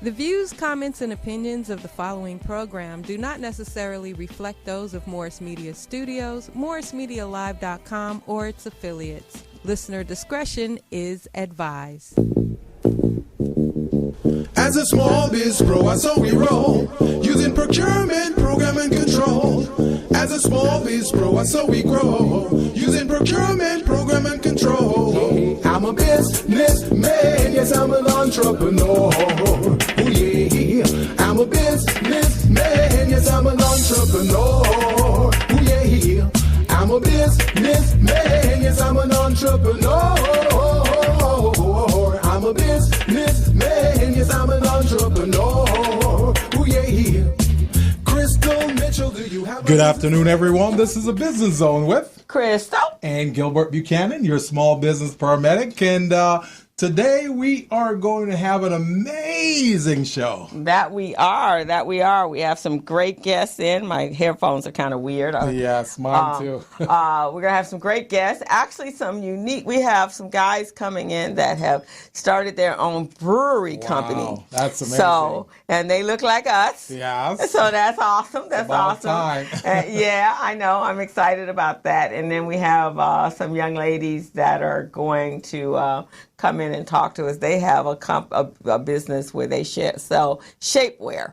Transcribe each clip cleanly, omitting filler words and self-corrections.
The views, comments, and opinions of the following program do not necessarily reflect those of Morris Media Studios, MorrisMediaLive.com, or its affiliates. Listener discretion is advised. As a small biz pro, so we roll, using procurement, program, and control. As a small biz pro, so we grow, using procurement, program, and control. I'm a businessman, yes, I'm an entrepreneur. Oh yeah, I'm a businessman, yes, I'm an entrepreneur. Oh yeah, I'm a businessman, yes, I'm an entrepreneur. I'm a businessman, yes, I'm an entrepreneur. Oh yeah. Crystal Mitchell, do you have Good afternoon, everyone. This is a Business Zone with Crystal and Gilbert Buchanan, your small business paramedic. And today we are going to have an amazing show. That we are. We have some great guests in. My headphones are kind of weird. Yes, mine too. We're going to have some great guests. Actually, some unique. We have some guys coming in that have started their own brewery company. That's amazing. So, and they look like us. Yes. So that's awesome. That's about awesome. Time. Yeah, I know. I'm excited about that. And then we have some young ladies that are going to come in and talk to us. They have a business where they sell shapewear.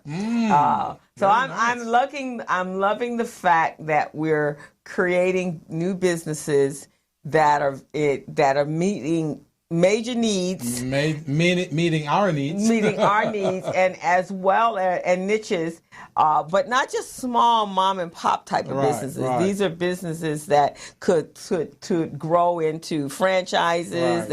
So I'm loving the fact that we're creating new businesses that are meeting major needs, meeting our needs, and as well as niches, but not just small mom and pop type of businesses. Right. These are businesses that could grow into franchises,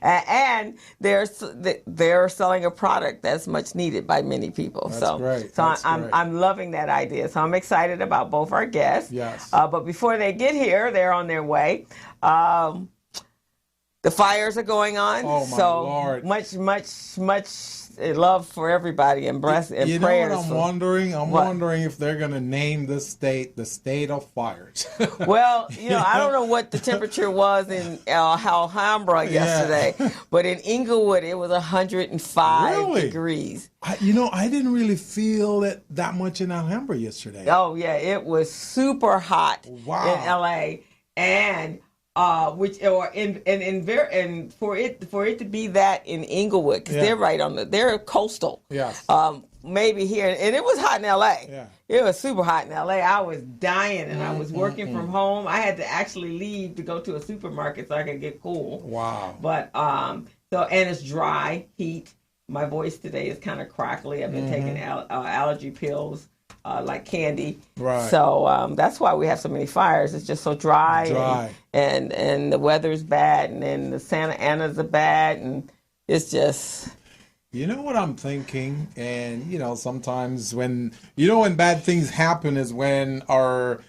and they're selling a product that's much needed by many people. That's great. I'm loving that idea. So I'm excited about both our guests. Yes. But before they get here, they're on their way. The fires are going on. Oh, my Lord. Much love for everybody and prayers. You know what I'm wondering? I'm wondering if they're going to name this state the state of fires. Well, I don't know what the temperature was in Alhambra yesterday, but in Inglewood it was 105 degrees. I didn't really feel it that much in Alhambra yesterday. Oh, yeah. It was super hot in L.A. And for it to be that in Inglewood, because they're right on they're coastal. Yes. Maybe here, and it was hot in L.A. Yeah. It was super hot in L.A. I was dying, and I was working from home. I had to actually leave to go to a supermarket so I could get cool. Wow. But and it's dry heat. My voice today is kind of crackly. I've been taking allergy pills. Like candy. Right. So that's why we have so many fires. It's just so dry. And the weather's bad, and then the Santa Anas are bad, and it's just... You know what I'm thinking? And, sometimes when bad things happen is when our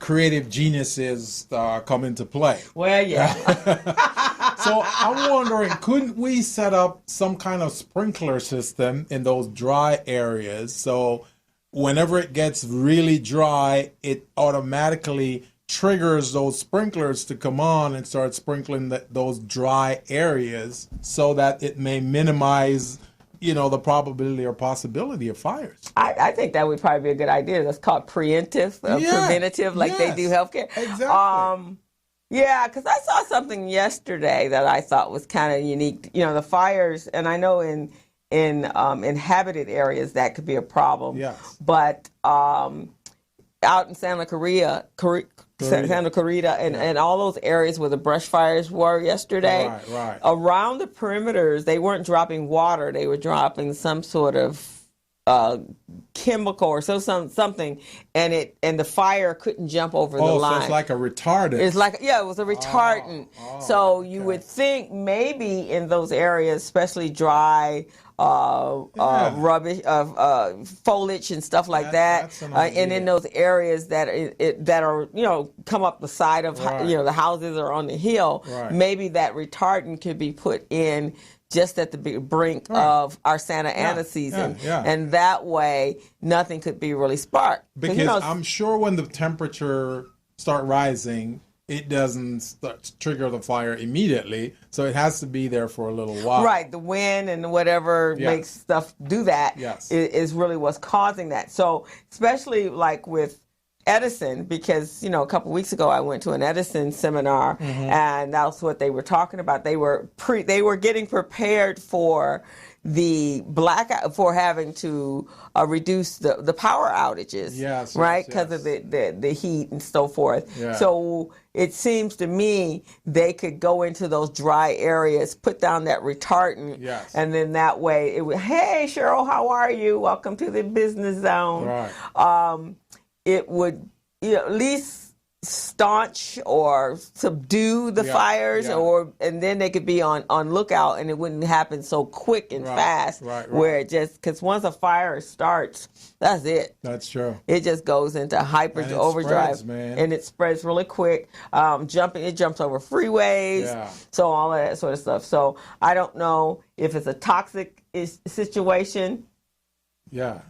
creative geniuses come into play. Well, yeah. So I'm wondering, couldn't we set up some kind of sprinkler system in those dry areas so whenever it gets really dry, it automatically triggers those sprinklers to come on and start sprinkling those dry areas so that it may minimize, the probability or possibility of fires? I think that would probably be a good idea. That's called preventative, like they do healthcare. Exactly. Yeah, because I saw something yesterday that I thought was kind of unique. The fires, and I know in inhabited areas that could be a problem. Yes. But out in Santa Clarita and all those areas where the brush fires were yesterday, right. Around the perimeters, they weren't dropping water. They were dropping some sort of chemical or something, and the fire couldn't jump over the line. So it's like a retardant. It was a retardant. So you would think maybe in those areas, especially dry, rubbish, foliage and stuff like that, and in those areas that are come up the side of the houses or on the hill, maybe that retardant could be put in just at the brink of our Santa Ana season, and that way nothing could be really sparked. Because I'm sure when the temperature start rising, it doesn't trigger the fire immediately. So it has to be there for a little while. Right. The wind and whatever makes stuff do that is really what's causing that. So especially like with Edison, because, a couple weeks ago I went to an Edison seminar, and that's what they were talking about. They were getting prepared for the blackout, for having to reduce the power outages, right? Because of the heat and so forth. Yeah. So it seems to me they could go into those dry areas, put down that retardant, and then that way it would, hey, Cheryl, how are you? Welcome to the Business Zone. Right. It would at least staunch or subdue the fires, and then they could be on lookout, and it wouldn't happen so quick and fast. Right. Where it just, because once a fire starts, that's it. That's true. It just goes into hyper overdrive, spreads, man. And it spreads really quick. It jumps over freeways, so all of that sort of stuff. So I don't know if it's a toxic situation. Yeah.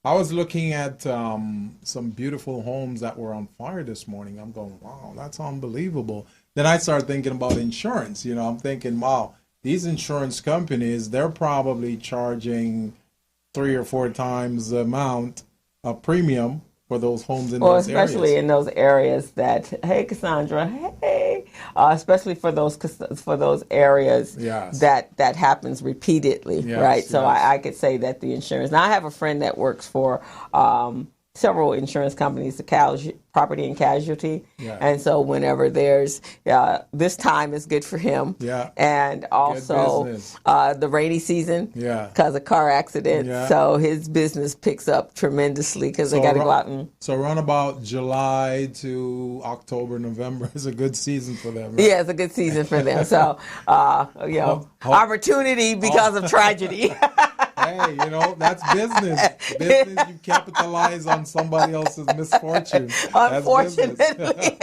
I was looking at some beautiful homes that were on fire this morning. I'm going, wow, that's unbelievable. Then I started thinking about insurance. I'm thinking, wow, these insurance companies, they're probably charging 3 or 4 times the amount of premium for those homes in those areas. Especially in those areas that, hey, Cassandra, hey, especially for those areas that happens repeatedly, right? So I could say that the insurance. Now I have a friend that works for several insurance companies, the property and casualty, and so whenever there's this time is good for him, and also the rainy season, because of car accidents, so his business picks up tremendously because they got to go out and. So around about July to October, November is a good season for them. Right? Yeah, it's a good season for them. So opportunity because of tragedy. Hey, that's business. Business, you capitalize on somebody else's misfortune. Unfortunately.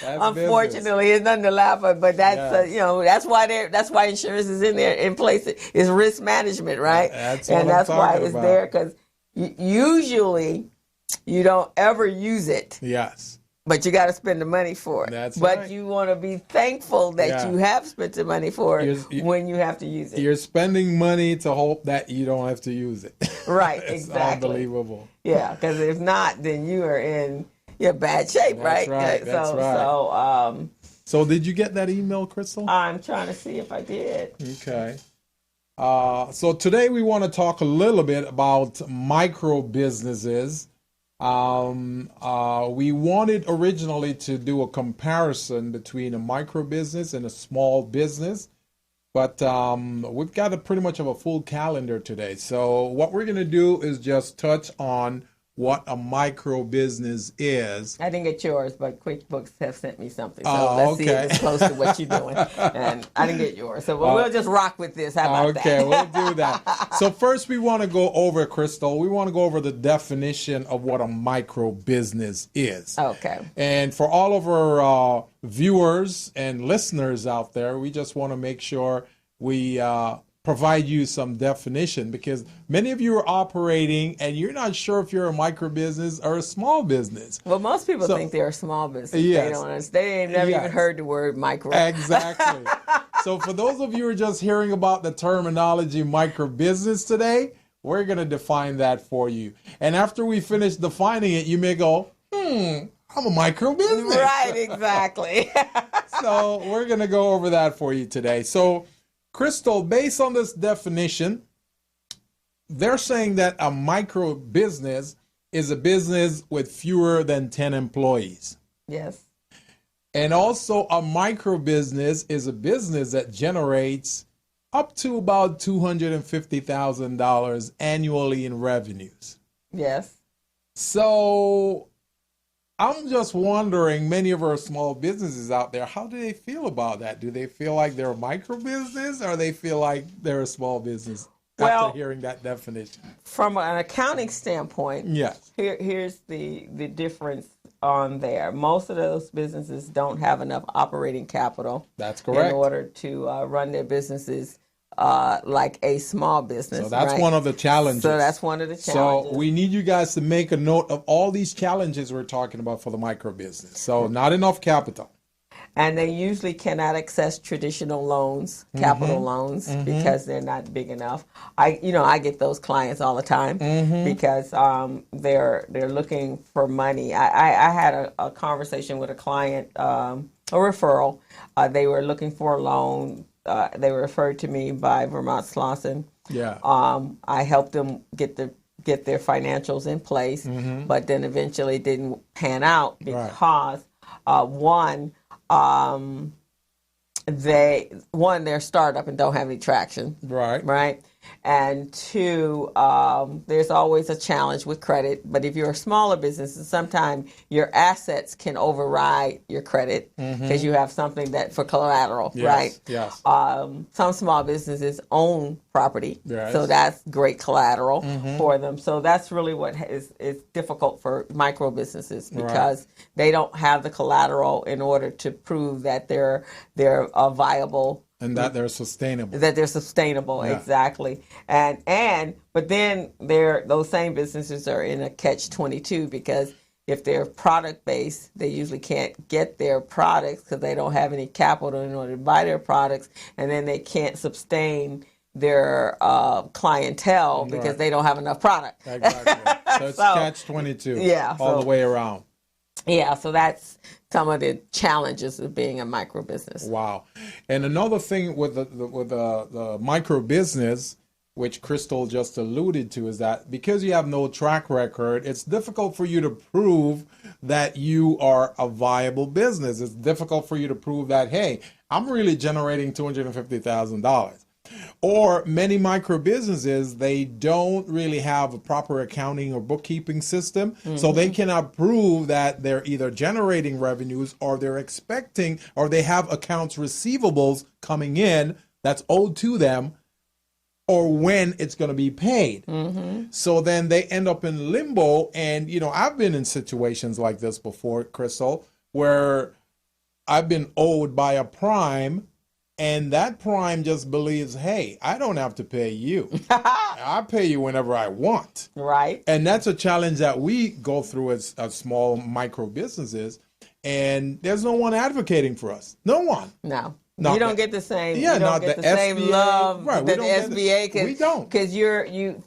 Unfortunately, it's nothing to laugh at, but that's why insurance is in place. It's risk management, right? That's why it's there, because usually you don't ever use it. Yes. But you got to spend the money for it. That's right. But you want to be thankful that you have spent the money for it when you have to use it. You're spending money to hope that you don't have to use it. Right, it's exactly. Unbelievable. Yeah, because if not, then you are in bad shape, right? That's right. So did you get that email, Crystal? I'm trying to see if I did. Okay. So today we want to talk a little bit about micro businesses. We wanted originally to do a comparison between a micro business and a small business, but we've got pretty much of a full calendar today. So what we're going to do is just touch on what a micro business is. I didn't get yours, but QuickBooks have sent me something. So let's see if it's close to what you're doing. And I didn't get yours. So we'll just rock with this. How about that? Okay, we'll do that. So first we want to go over, Crystal, the definition of what a micro business is. Okay. And for all of our viewers and listeners out there, we just want to make sure we provide you some definition, because many of you are operating and you're not sure if you're a micro business or a small business. Well, most people think they're a small business. Yes. They don't understand. They ain't never even heard the word micro. Exactly. So for those of you who are just hearing about the terminology micro business today, we're going to define that for you. And after we finish defining it, you may go, I'm a micro business. Right, exactly. So we're going to go over that for you today. So Crystal, based on this definition, they're saying that a micro business is a business with fewer than 10 employees. Yes. And also a micro business is a business that generates up to about $250,000 annually in revenues. Yes. So I'm just wondering, many of our small businesses out there, how do they feel about that? Do they feel like they're a micro business, or they feel like they're a small business after hearing that definition? From an accounting standpoint, yes. Here's the difference on there. Most of those businesses don't have enough operating capital. That's correct. In order to run their businesses like a small business. So that's one of the challenges. So we need you guys to make a note of all these challenges we're talking about for the micro business. So not enough capital. And they usually cannot access traditional loans, capital loans, because they're not big enough. I get those clients all the time because they're looking for money. I had a conversation with a client, a referral. They were looking for a loan. They were referred to me by Vermont Slauson. Yeah. I helped them get their financials in place, but then eventually it didn't pan out because they're startup and don't have any traction. Right. And two, there's always a challenge with credit. But if you're a smaller business, sometimes your assets can override your credit because you have something that for collateral, right? Yes. Some small businesses own property, so that's great collateral for them. So that's really what is difficult for micro businesses because they don't have the collateral in order to prove that they're a viable. And that they're sustainable. Exactly. But then those same businesses are in a catch-22 because if they're product-based, they usually can't get their products because they don't have any capital in order to buy their products, and then they can't sustain their clientele because they don't have enough product. Exactly. So it's catch-22 all the way around. Yeah, so that's some of the challenges of being a micro business. Wow. And another thing with the micro business, which Crystal just alluded to, is that because you have no track record, it's difficult for you to prove that you are a viable business. It's difficult for you to prove that, hey, I'm really generating $250,000. Or many micro businesses, they don't really have a proper accounting or bookkeeping system, so they cannot prove that they're either generating revenues or they're expecting or they have accounts receivables coming in that's owed to them or when it's going to be paid. So then they end up in limbo. And, I've been in situations like this before, Crystal, where I've been owed by a prime. And that prime just believes, hey, I don't have to pay you. I pay you whenever I want. Right. And that's a challenge that we go through as small micro businesses. And there's no one advocating for us. No one. No. You don't get the same. You don't get the same love that the SBA. We don't, because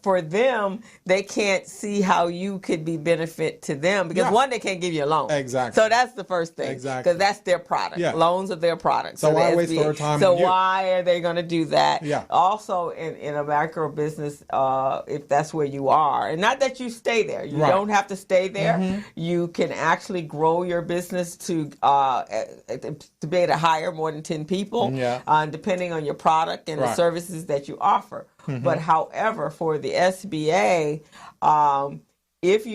for them, they can't see how you could be benefit to them because one, they can't give you a loan. Exactly. So that's the first thing. Exactly. Because that's their product. Yeah. Loans are their product. So why waste our time? So why are they going to do that? Yeah. Also, in a micro business, if that's where you are, and not that you stay there, you don't have to stay there. You can actually grow your business to be able to hire more than 10 people. Depending on your product and the services that you offer. But however, for the SBA, if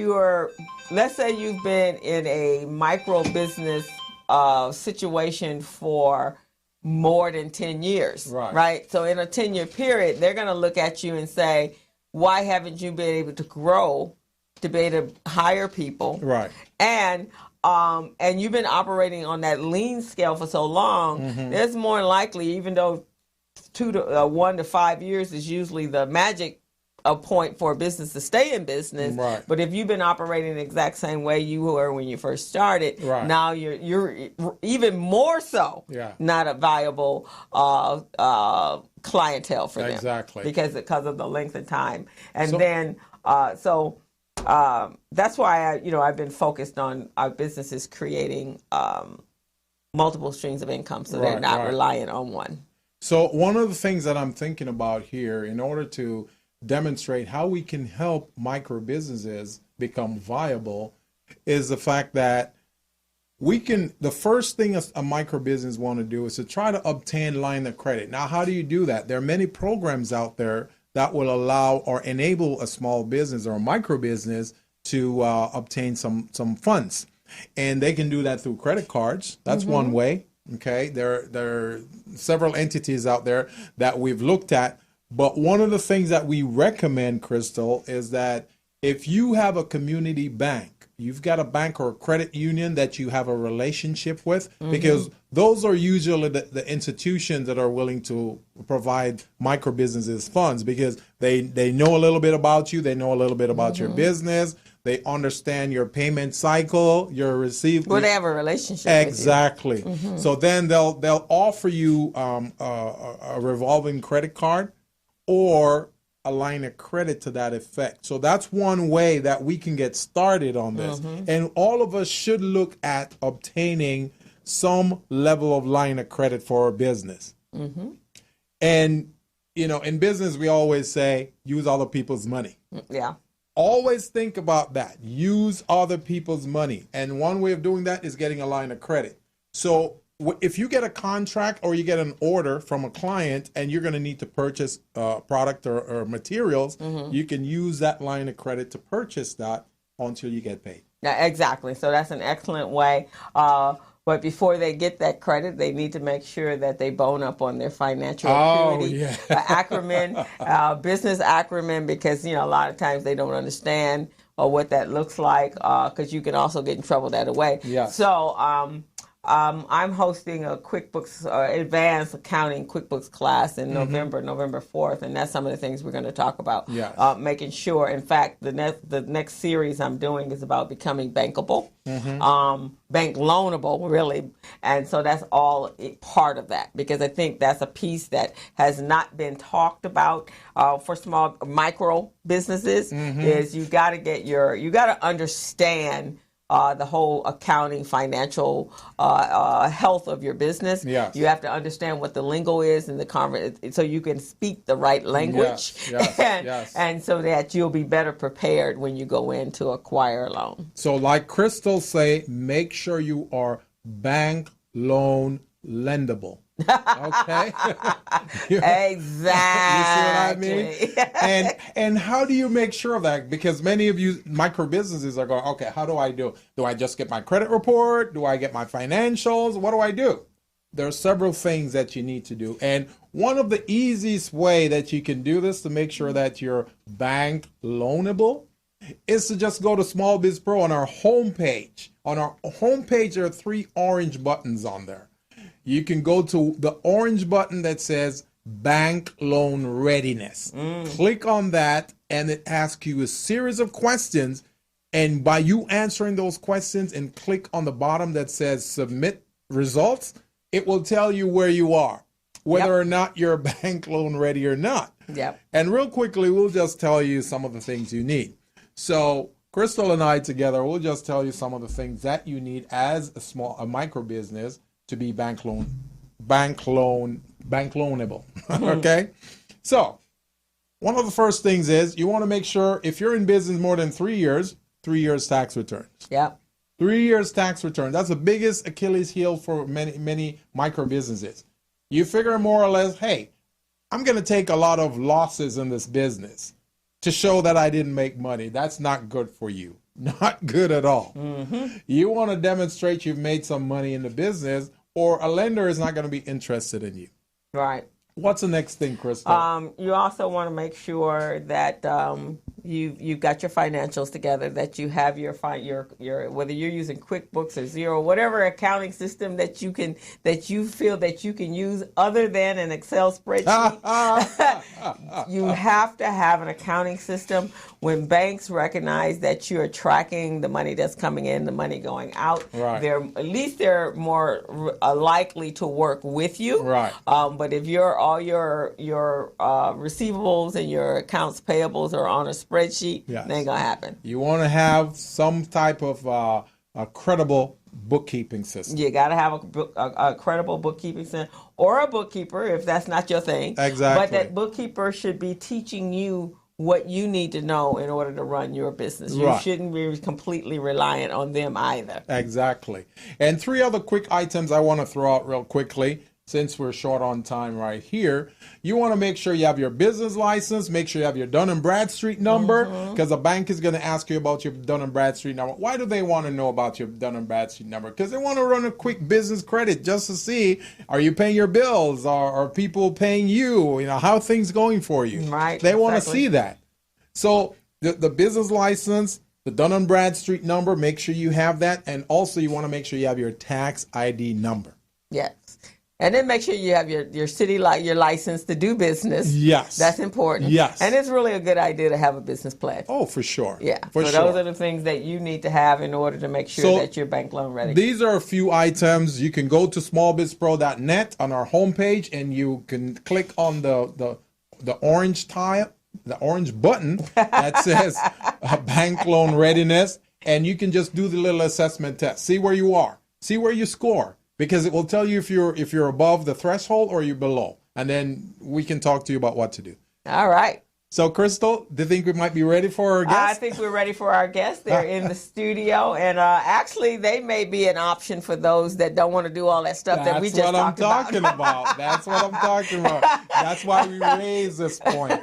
let's say you've been in a micro business situation for more than 10 years, right? So in a 10-year period, they're going to look at you and say, why haven't you been able to grow to be able to hire people? Right. And you've been operating on that lean scale for so long, there's more likely, even though 1 to 5 years is usually the magic point for a business to stay in business. Right. But if you've been operating the exact same way you were when you first started, now you're even more so not a viable clientele for them. Exactly. Because of the length of time. And that's why I've been focused on our businesses creating multiple streams of income, so they're not reliant on one. So one of the things that I'm thinking about here, in order to demonstrate how we can help micro businesses become viable, is the fact that the first thing a micro business want to do is to try to obtain line of credit. Now, how do you do that? There are many programs out there that will allow or enable a small business or a micro business to obtain some funds. And they can do that through credit cards. That's one way. Okay, there are several entities out there that we've looked at. But one of the things that we recommend, Crystal, is that if you have a community bank, you've got a bank or a credit union that you have a relationship with, because those are usually the institutions that are willing to provide micro businesses funds, because they know a little bit about you, they know a little bit about your business, They understand your payment cycle, your receipt. Whatever relationship. Exactly. So then they'll offer you a revolving credit card or a line of credit to that effect. So that's one way that we can get started on this. And all of us should look at obtaining some level of line of credit for our business. And, you know, in business, we always say, use other people's money. Yeah. Always think about that. Use other people's money. And one way of doing that is getting a line of credit. So if you get a contract or you get an order from a client and you're going to need to purchase product or materials, you can use that line of credit to purchase that until you get paid. Yeah, exactly. So that's an excellent way. But before they get that credit, they need to make sure that they bone up on their financial acuity, acumen, business acumen, because, you know, a lot of times they don't understand what that looks like, because you can also get in trouble that way. Yes. So I'm hosting a QuickBooks advanced accounting QuickBooks class in November 4th, and that's some of the things we're going to talk about. Yes. Making sure, in fact, the next series I'm doing is about becoming bankable, bank loanable, really, and so that's all part of that, because I think that's a piece that has not been talked about for small micro businesses. Is you got to understand the whole accounting, financial health of your business. Yes. You have to understand what the lingo is in the so you can speak the right language, and so that you'll be better prepared when you go in to acquire a loan. So like Crystal say, make sure you are bank loan lendable. Okay. Exactly. You see what I mean? And how do you make sure of that? Because many of you micro businesses are going, okay, how do I do? Do I just get my credit report? Do I get my financials? What do I do? There are several things that you need to do. And one of the easiest way that you can do this to make sure that you're bank loanable is to just go to SmallBizPro on our homepage. On our homepage, there are 3 orange buttons on there. You can go to the orange button that says Bank Loan Readiness. Click on that, and it asks you a series of questions. And by you answering those questions and click on the bottom that says Submit Results, it will tell you where you are, whether or not you're bank loan ready or not. And real quickly, we'll just tell you some of the things you need. So Crystal and I together, we'll just tell you some of the things that you need as a micro business to be bank loanable. Okay. So one of the first things is you want to make sure if you're in business more than 3 years, 3 years tax returns. 3 years tax return. That's the biggest Achilles heel for many micro businesses. You figure more or less, hey, I'm going to take a lot of losses in this business to show that I didn't make money. That's not good for you. Not good at all. You want to demonstrate you've made some money in the business, or a lender is not going to be interested in you. Right. What's the next thing, Crystal? You also want to make sure that you've got your financials together, that you have your whether you're using QuickBooks or Xero, whatever accounting system that you feel that you can use other than an Excel spreadsheet. You have to have an accounting system. When banks recognize that you're tracking the money that's coming in, the money going out, they're more likely to work with you. Right. But if all your receivables and your accounts payables are on a spreadsheet, it ain't gonna happen. You want to have some type of a credible bookkeeping system. You got to have a credible bookkeeping system, or a bookkeeper if that's not your thing. Exactly. But that bookkeeper should be teaching you what you need to know in order to run your business. You shouldn't be completely reliant on them either. Exactly. And 3 other quick items I want to throw out real quickly, since we're short on time right here. You want to make sure you have your business license, make sure you have your Dun & Bradstreet number, because a bank is going to ask you about your Dun & Bradstreet number. Why do they want to know about your Dun & Bradstreet number? Because they want to run a quick business credit just to see, are you paying your bills? Are people paying you? You know, how are things going for you? Right. They want to see that. So the business license, the Dun & Bradstreet number, make sure you have that. And also you want to make sure you have your tax ID number. Yes. And then make sure you have your city your license to do business. Yes. That's important. Yes. And it's really a good idea to have a business plan. Oh, for sure. Yeah. For so sure. those are the things that you need to have in order to make sure that you're bank loan ready. These are a few items. You can go to smallbizpro.net on our homepage, and you can click on the orange tile, the orange button that says bank loan readiness, and you can just do the little assessment test. See where you are. See where you score, because it will tell you if you're above the threshold or you're below, and then we can talk to you about what to do. All right. So, Crystal, do you think we might be ready for our guests? I think we're ready for our guests. They're in the studio, and actually, they may be an option for those that don't want to do all that stuff that we just talked about. That's what I'm talking about. That's what I'm talking about. That's why we raised this point.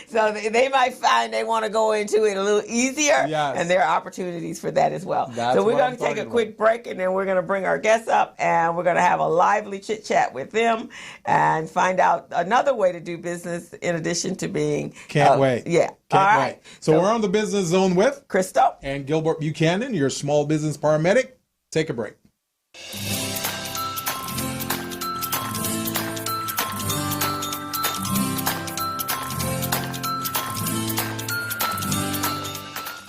So they might find they want to go into it a little easier, Yes. and there are opportunities for that as well. That's so we're what going I'm to take a talking quick break, and then we're going to bring our guests up, and we're going to have a lively chit-chat with them and find out another way to do business in addition to being... Can't wait. Yeah. Can't All wait. right. So we're on the Business Zone with Crystal and Gilbert Buchanan, your small business paramedic. Take a break.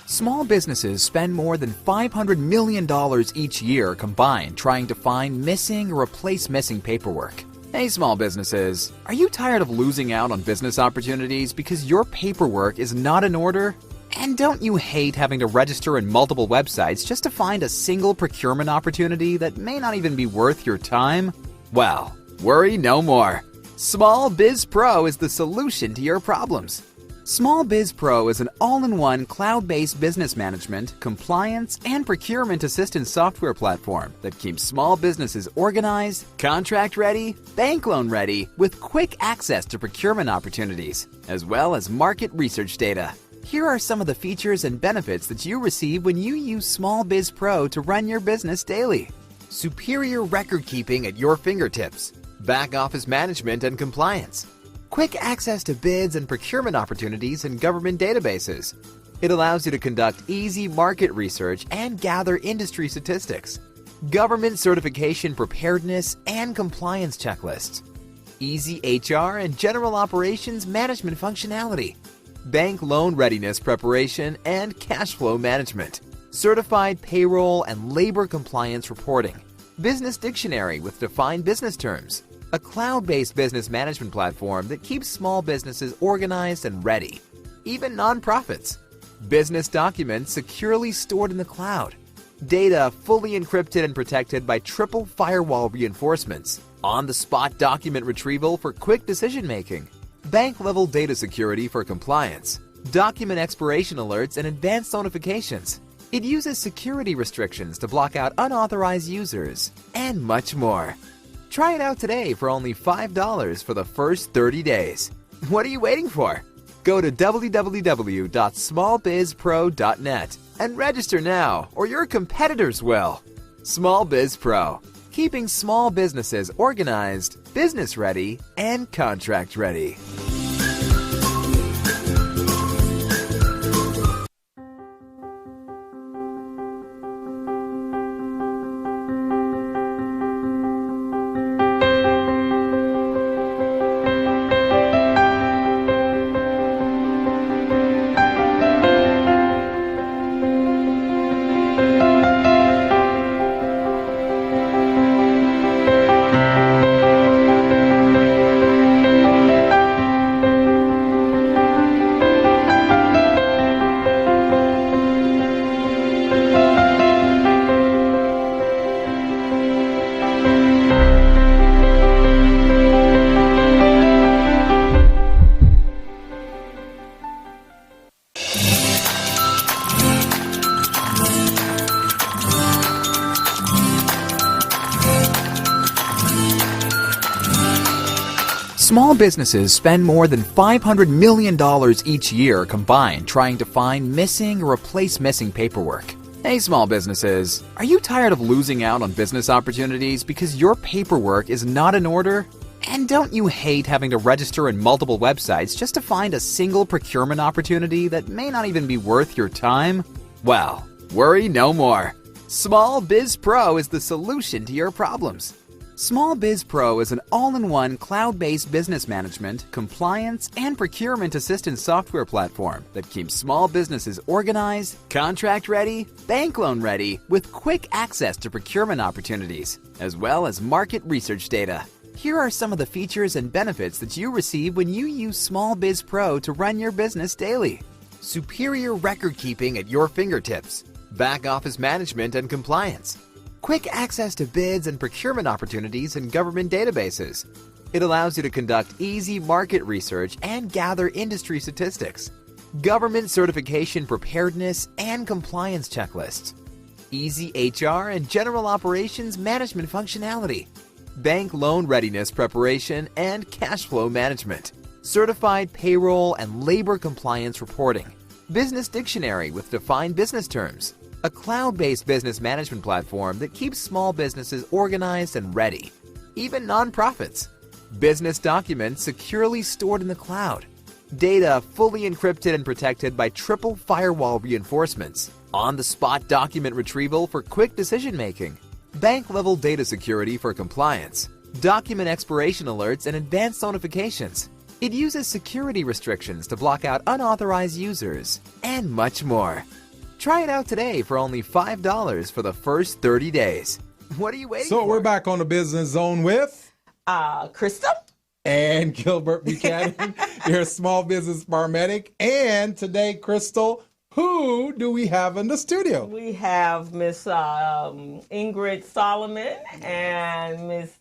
Small businesses spend more than $500 million each year combined trying to find missing or replace missing paperwork. Hey, small businesses, are you tired of losing out on business opportunities because your paperwork is not in order? And don't you hate having to register in multiple websites just to find a single procurement opportunity that may not even be worth your time? Well, worry no more. SmallBizPro is the solution to your problems. SmallBizPro is an all-in-one cloud-based business management, compliance, and procurement assistance software platform that keeps small businesses organized, contract-ready, bank loan-ready, with quick access to procurement opportunities, as well as market research data. Here are some of the features and benefits that you receive when you use SmallBizPro to run your business daily. Superior record keeping at your fingertips, back office management and compliance, quick access to bids and procurement opportunities in government databases. It allows you to conduct easy market research and gather industry statistics, government certification preparedness and compliance checklists, easy HR and general operations management functionality, bank loan readiness preparation and cash flow management, certified payroll and labor compliance reporting, business dictionary with defined business terms, a cloud-based business management platform that keeps small businesses organized and ready, even nonprofits, business documents securely stored in the cloud, data fully encrypted and protected by triple firewall reinforcements, on-the-spot document retrieval for quick decision-making, bank-level data security for compliance, document expiration alerts and advanced notifications. It uses security restrictions to block out unauthorized users, and much more. Try it out today for only $5 for the first 30 days. What are you waiting for? Go to www.smallbizpro.net and register now, or your competitors will. SmallBizPro, keeping small businesses organized, business ready, and contract ready. Small businesses spend more than $500 million each year combined trying to find missing or replace missing paperwork. Hey, small businesses, are you tired of losing out on business opportunities because your paperwork is not in order? And don't you hate having to register in multiple websites just to find a single procurement opportunity that may not even be worth your time? Well, worry no more. SmallBizPro is the solution to your problems. SmallBizPro is an all-in-one cloud-based business management, compliance, and procurement assistance software platform that keeps small businesses organized, contract-ready, bank loan-ready, with quick access to procurement opportunities, as well as market research data. Here are some of the features and benefits that you receive when you use SmallBizPro to run your business daily. Superior record keeping at your fingertips, back office management and compliance, quick access to bids and procurement opportunities in government databases. It allows you to conduct easy market research and gather industry statistics, government certification preparedness and compliance checklists, easy HR and general operations management functionality, bank loan readiness preparation and cash flow management, certified payroll and labor compliance reporting, business dictionary with defined business terms, a cloud-based business management platform that keeps small businesses organized and ready, even nonprofits, business documents securely stored in the cloud, data fully encrypted and protected by triple firewall reinforcements, on-the-spot document retrieval for quick decision-making, bank-level data security for compliance, document expiration alerts and advanced notifications. It uses security restrictions to block out unauthorized users, and much more. Try it out today for only $5 for the first 30 days. What are you waiting for? So we're back on the Business Zone with Crystal and Gilbert Buchanan, your small business paramedic. And today, Crystal, who do we have in the studio? We have Miss Ingrid Solomon and Miss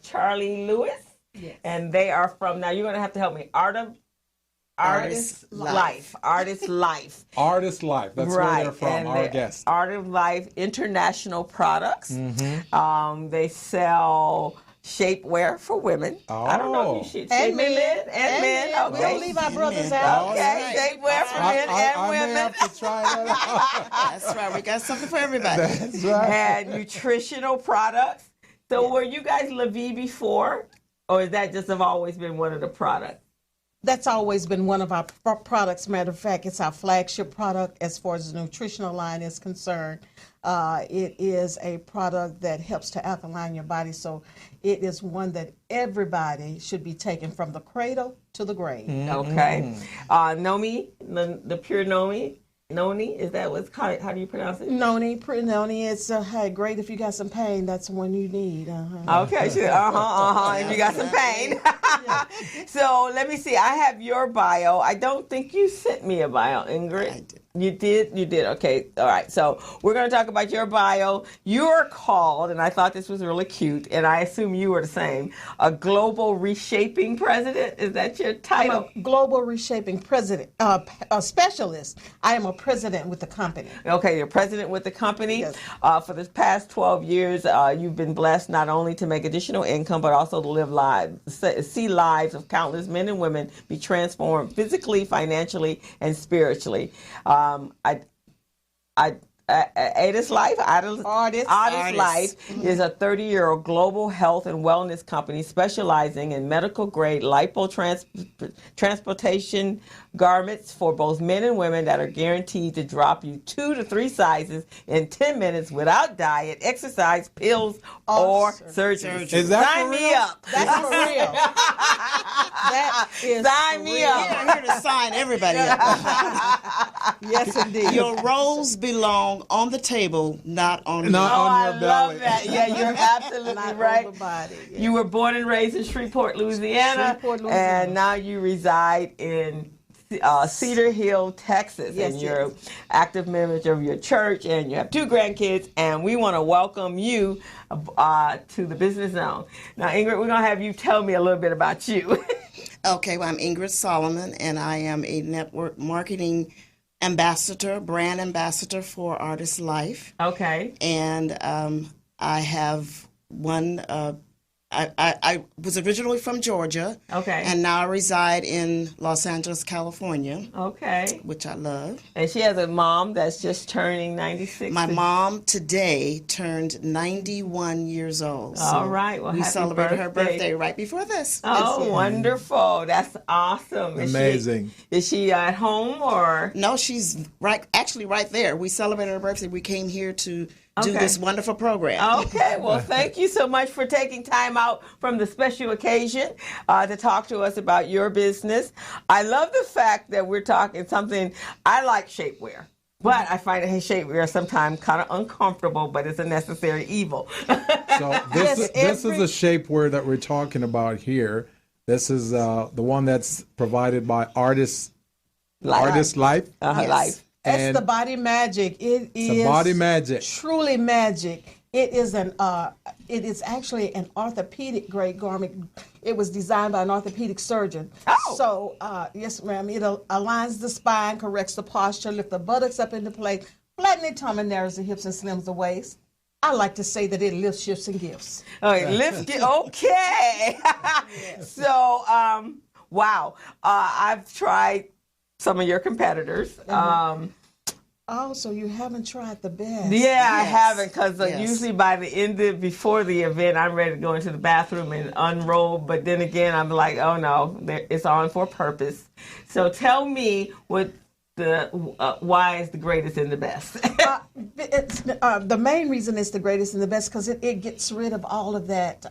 Charlie Lewis. Yes. And they are from, now you're going to have to help me, ArdyssLife. ArdyssLife. ArdyssLife. That's where they're from, and our guest. ArdyssLife International Products. They sell shapewear for women. I don't know if you should shape men and men. Okay. We don't leave our brothers out. Okay, shapewear for men and women. I may have to try that out. That's right. We got something for everybody. That's right. And nutritional products. So were you guys LaVie before? Or is that just have always been one of the products? That's always been one of our products. Matter of fact, it's our flagship product as far as the nutritional line is concerned. It is a product that helps to alkaline your body, so it is one that everybody should be taking from the cradle to the grave. Okay. Nomi, the pure Nomi. Noni, is that what's called? How do you pronounce it? Noni, it's hey, great if you got some pain. That's the one you need. Okay, sure. If you got some pain. So let me see. I have your bio. I don't think you sent me a bio, Ingrid. I did. You did? You did. Okay. All right. So we're going to talk about your bio. You're called, and I thought this was really cute, and I assume you were the same, a global reshaping president. Is that your title? I'm a global reshaping president, a specialist. I am a president with the company. Okay, you're president with the company. Yes. For the past 12 years, you've been blessed not only to make additional income, but also to live lives, see lives of countless men and women be transformed physically, financially, and spiritually. ArdyssLife is a 30-year-old global health and wellness company specializing in medical-grade lipotransportation garments for both men and women that are guaranteed to drop you 2 to 3 sizes in 10 minutes without diet, exercise, pills, or surgery. Is that Sign for me real? up. That's for real. That is Sign for me real. up. I'm here to sign everybody up. Yes, indeed. Your roles belong on the table, not on Not you. on I your love belly. that. Yeah, you're absolutely Not right. on the body. Yeah. You were born and raised in Shreveport, Louisiana, Shreveport, Louisiana. and now you reside in Cedar Hill, Texas, Yes, and you're yes. active member of your church, and you have 2 grandkids, and we want to welcome you to the Business Zone. Now, Ingrid, we're going to have you tell me a little bit about you. Okay, well, I'm Ingrid Solomon, and I am a network marketing ambassador, brand ambassador for ArdyssLife. Okay. And I have one. I was originally from Georgia. Okay. And now I reside in Los Angeles, California, Okay. which I love. And she has a mom that's just turning 96. My mom today turned 91 years old. So All right. Well, we happy celebrated her birthday. birthday right before this. Oh, wonderful. That's awesome. Amazing. Is she at home or? No, she's actually right there. We celebrated her birthday. We came here to do this wonderful program. Okay, well, thank you so much for taking time out from the special occasion to talk to us about your business. I love the fact that we're talking something, I like shapewear. But I find shapewear sometimes kind of uncomfortable, but it's a necessary evil. So this is a shapewear that we're talking about here. This is the one that's provided by ArdyssLife. Life. That's the Body Magic. It is Body Magic. Truly magic. It is actually an orthopedic grade garment. It was designed by an orthopedic surgeon. Oh. So yes, ma'am. It aligns the spine, corrects the posture, lifts the buttocks up into place, flattens the tummy, narrows the hips, and slims the waist. I like to say that it lifts, shifts, and gifts. Okay, okay. So, wow. I've tried some of your competitors. Oh, so you haven't tried the best? Yeah, I haven't, because usually by the end before the event, I'm ready to go into the bathroom and unrobe. But then again, I'm like, oh no, it's on for a purpose. So tell me what why is the greatest and the best? The main reason it's the greatest and the best because it gets rid of all of that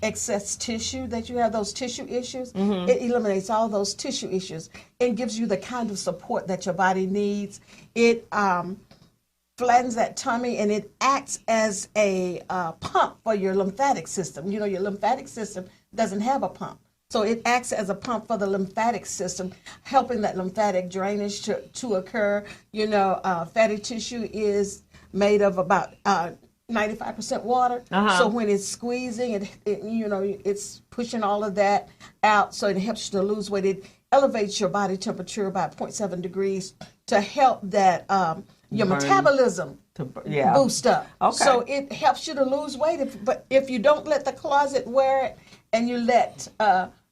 excess tissue that you have, those tissue issues. Mm-hmm. It eliminates all those tissue issues and gives you the kind of support that your body needs. It flattens that tummy, and it acts as a pump for your lymphatic system. You know, your lymphatic system doesn't have a pump. So it acts as a pump for the lymphatic system, helping that lymphatic drainage to occur. You know, fatty tissue is made of about 95% water. Uh-huh. So when it's squeezing, it's pushing all of that out. So it helps you to lose weight. It elevates your body temperature by 0.7 degrees to help that your metabolism boost up. Okay. So it helps you to lose weight. But if you don't let the closet wear it and you let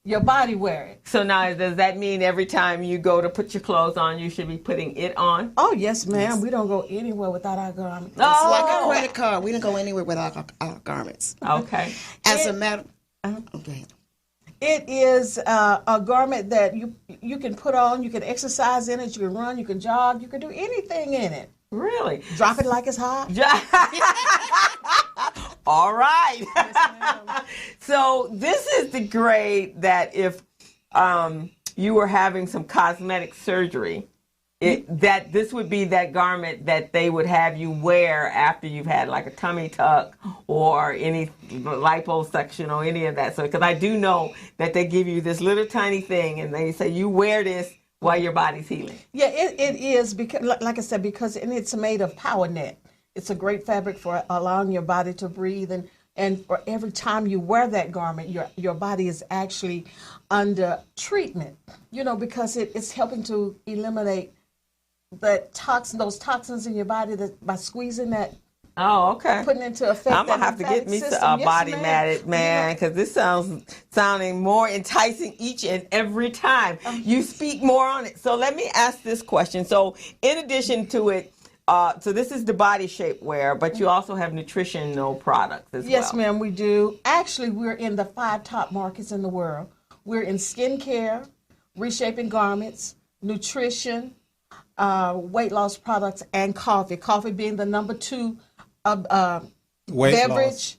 your body wear it. So now, does that mean every time you go to put your clothes on, you should be putting it on? Oh, yes, ma'am. Yes. We don't go anywhere without our garments. It's like a credit card. We don't go anywhere without our garments. Okay. As a matter... Okay. It is a garment that you can put on. You can exercise in it. You can run. You can jog. You can do anything in it. Really? Drop it like it's hot. All right. Yes, so this is the grade that if you were having some cosmetic surgery, that this would be that garment that they would have you wear after you've had like a tummy tuck or any liposuction or any of that. So, because I do know that they give you this little tiny thing and they say you wear this while your body's healing. Yeah, it is, because, like I said, because it's made of power net. It's a great fabric for allowing your body to breathe, and for every time you wear that garment, your body is actually under treatment. You know, because it's helping to eliminate those toxins in your body by squeezing that. Oh, okay. Putting into effect. I'm gonna have to get me a body matted, man, because this sounding more enticing each and every time. You speak more on it. So let me ask this question. So in addition to it, so this is the body shapewear, but you also have nutritional products as well. Yes, ma'am, we do. Actually, we're in the 5 top markets in the world. We're in skincare, reshaping garments, nutrition, weight loss products, and coffee. Coffee being the number 2 beverage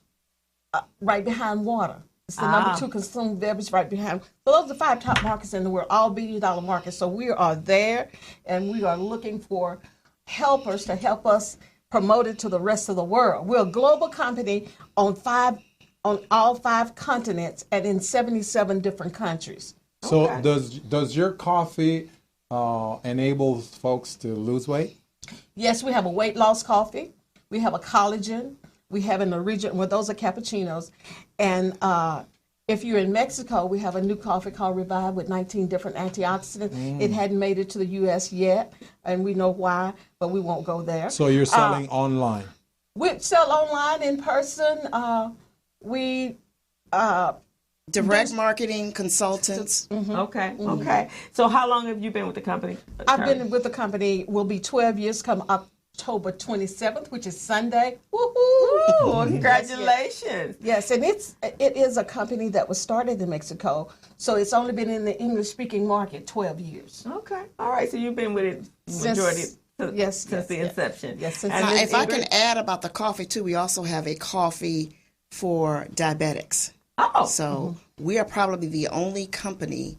right behind water. It's the number 2 consumed beverage right behind. So those are the 5 top markets in the world, all billion-dollar markets. So we are there, and we are looking for helpers to help us promote it to the rest of the world. We're a global company on all 5 continents and in 77 different countries. So does your coffee enable folks to lose weight? Yes, we have a weight loss coffee. We have a collagen. We have an original, well, those are cappuccinos. And if you're in Mexico, we have a new coffee called Revive with 19 different antioxidants. It hadn't made it to the U.S. yet, and we know why, but we won't go there. So you're selling online? We sell online, in person. Direct marketing consultants. Mm-hmm. Okay. So how long have you been with the company? I've been with the company, will be 12 years come October 27th, which is Sunday. Woohoo! Congratulations. Yes, and it is a company that was started in Mexico, so it's only been in the English-speaking market 12 years. Okay. All right, so you've been with it majority since the inception. Yes, and Now, if I Ingrid- can add about the coffee too, we also have a coffee for diabetics. Oh, So we are probably the only company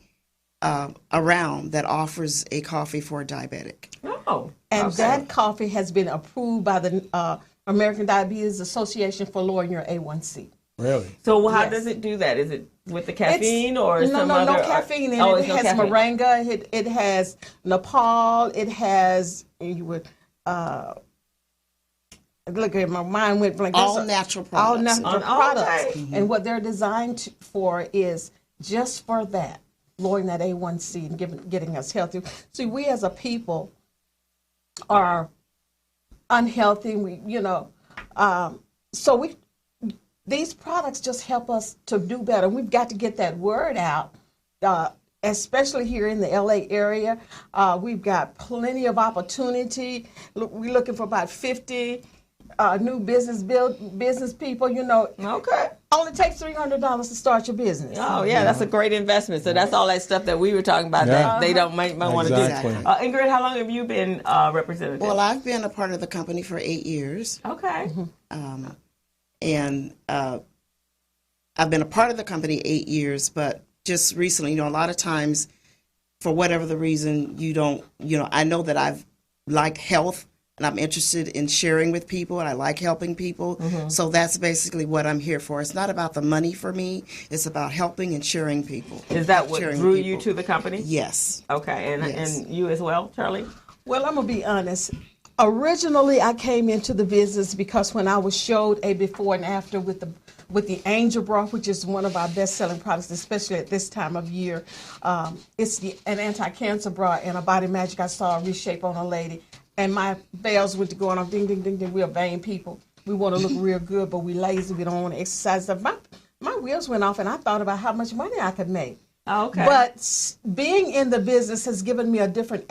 around that offers a coffee for a diabetic. oh, And okay. that coffee has been approved by the American Diabetes Association for lowering your A1C. Really? So how Yes. does it do that? Is it with the caffeine or no, some no, other? no caffeine in Oh, it. it's It no has caffeine. moringa. It has Nepal. It has look at my mind went blank. All That's natural all products. natural Oh, products. okay. And what they're designed for is just for that, lowering that A1C and getting us healthy. See, we as a people are unhealthy. So these products just help us to do better. We've got to get that word out, especially here in the LA area. We've got plenty of opportunity. We're looking for about 50 new business people. Okay. Only takes $300 to start your business. Oh yeah, that's a great investment. So that's all that stuff that we were talking about Yeah. that they might want to Exactly. do. Ingrid, how long have you been representative? Well, I've been a part of the company for 8 years. Okay. And I've been a part of the company 8 years, but just recently, a lot of times, for whatever the reason, I know that I've liked health and I'm interested in sharing with people and I like helping people. So that's basically what I'm here for. It's not about the money for me. It's about helping and sharing people. Is that what Sharing drew people. you to the company? Yes. Okay, Yes. and you as well, Charlie? Well, I'm going to be honest. Originally, I came into the business because when I was showed a before and after with the Angel Bra, which is one of our best-selling products, especially at this time of year. It's an anti-cancer bra and a body magic. I saw a reshape on a lady, and my bells went going off, ding, ding, ding, ding. We're vain people. We want to look real good, but we lazy. We don't want to exercise. My wheels went off, and I thought about how much money I could make. Okay. But being in the business has given me a different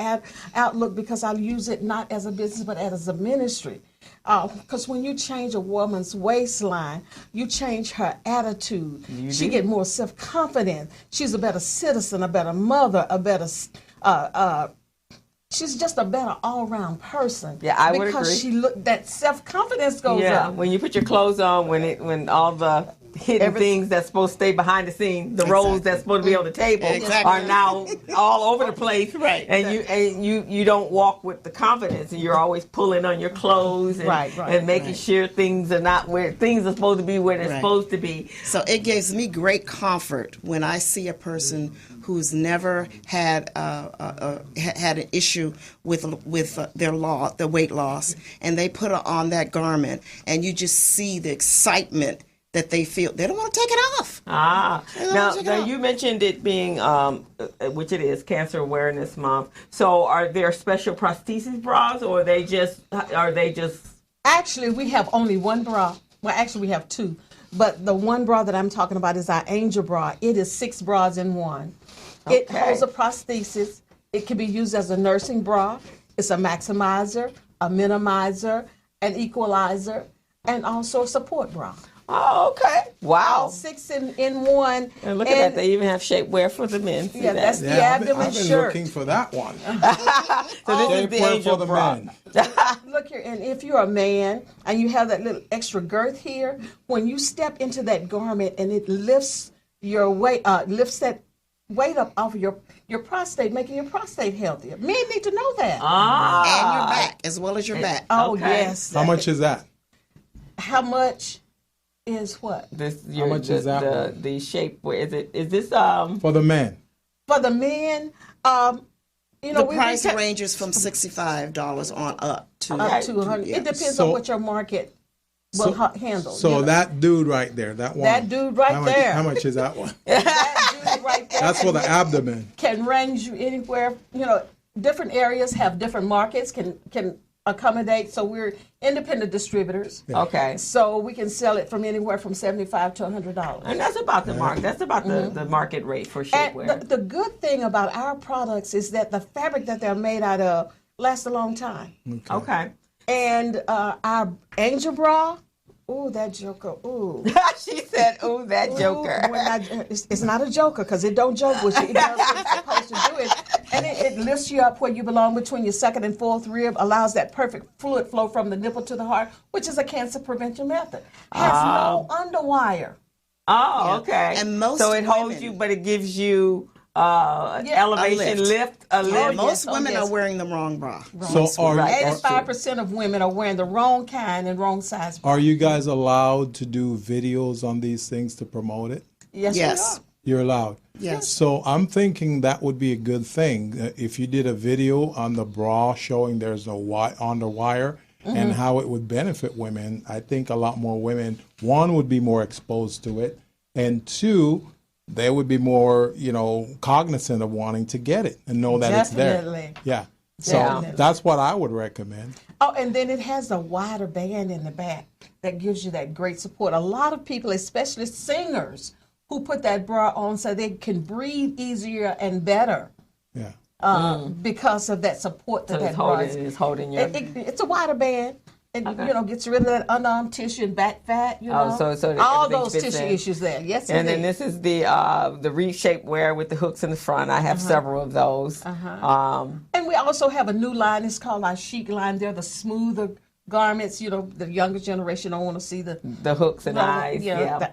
outlook because I use it not as a business but as a ministry. Because when you change a woman's waistline, you change her attitude. She get more self-confident. She's a better citizen, a better mother, a better. She's just a better all-around person. Yeah, I would because agree. that self-confidence goes Yeah, up. when you put your clothes on, when all the hidden things that's supposed to stay behind the scene, the roles that's supposed to be on the table are now all over the place. Right. And you don't walk with the confidence, and you're always pulling on your clothes and making sure things are not where things are supposed to be where they're supposed to be. So it gives me great comfort when I see a person who's never had had an issue with their weight loss, and they put on that garment, and you just see the excitement that they feel. They don't want to take it off. Now you mentioned it being, which it is, Cancer Awareness Month. So are there special prosthesis bras, or are they just? Actually, we have only one bra. Well, actually, we have two. But the one bra that I'm talking about is our Angel Bra. It is 6 bras in one. Okay. It holds a prosthesis. It can be used as a nursing bra. It's a maximizer, a minimizer, an equalizer, and also a support bra. Oh, okay. Wow. All 6 in one. And look at that. They even have shapewear for the men. See Yeah, that? that's the abdomen I've been shirt. looking for that one. So this is the Shapewear Angel for the bra. men. Look here, and if you're a man and you have that little extra girth here, when you step into that garment and it lifts your weight, lifts that weight up off of your prostate, making your prostate healthier. Men need to know that. And your back, as well as your back. Oh, okay. yes. How much is that? How much is what? How much is that one? The shapewear. Is this For the men. For the men, The price ranges from $65 on up to up to 100. yeah. It depends So- on what your market will handle. So that dude right there, that one. That dude right how much, there. How much is that one? that dude right there That's for the abdomen. can range you anywhere. Different areas have different markets, can accommodate. So we're independent distributors. okay? So we can sell it from anywhere from $75 to $100. And that's about the mark. That's about the market rate for shapewear. And the good thing about our products is that the fabric that they're made out of lasts a long time. Okay. And our Angel Bra, ooh, that joker, ooh. She said, "Ooh, that joker." It's not a joker because it don't joke with you. It does what it's supposed to do. And it lifts you up where you belong between your second and fourth rib, allows that perfect fluid flow from the nipple to the heart, which is a cancer prevention method. Has no underwire. Oh, okay. And most so it holds women- you, but it gives you elevation, lift, a lift. Yeah, most women are wearing the wrong bra. So are 85% of women are wearing the wrong kind and wrong size bra. Are you guys allowed to do videos on these things to promote it? Yes, Yes. You're allowed. Yes. So I'm thinking that would be a good thing if you did a video on the bra showing there's no underwire and how it would benefit women. I think a lot more women, one, would be more exposed to it, and two, they would be more, cognizant of wanting to get it and know that Definitely. it's there. Yeah. So Definitely. that's what I would recommend. Oh, and then it has a wider band in the back that gives you that great support. A lot of people, especially singers, who put that bra on so they can breathe easier and better Yeah. because of that support that So that bra is. it's holding your. It's a wider band. It gets rid of that underarm tissue and back fat. Oh, so all everything those fits tissue in. issues there. Yes, And then indeed. this is the Reshapewear with the hooks in the front. I have several of those. And we also have a new line. It's called our chic line. They're the smoother garments. The younger generation don't want to see the hooks and eyes.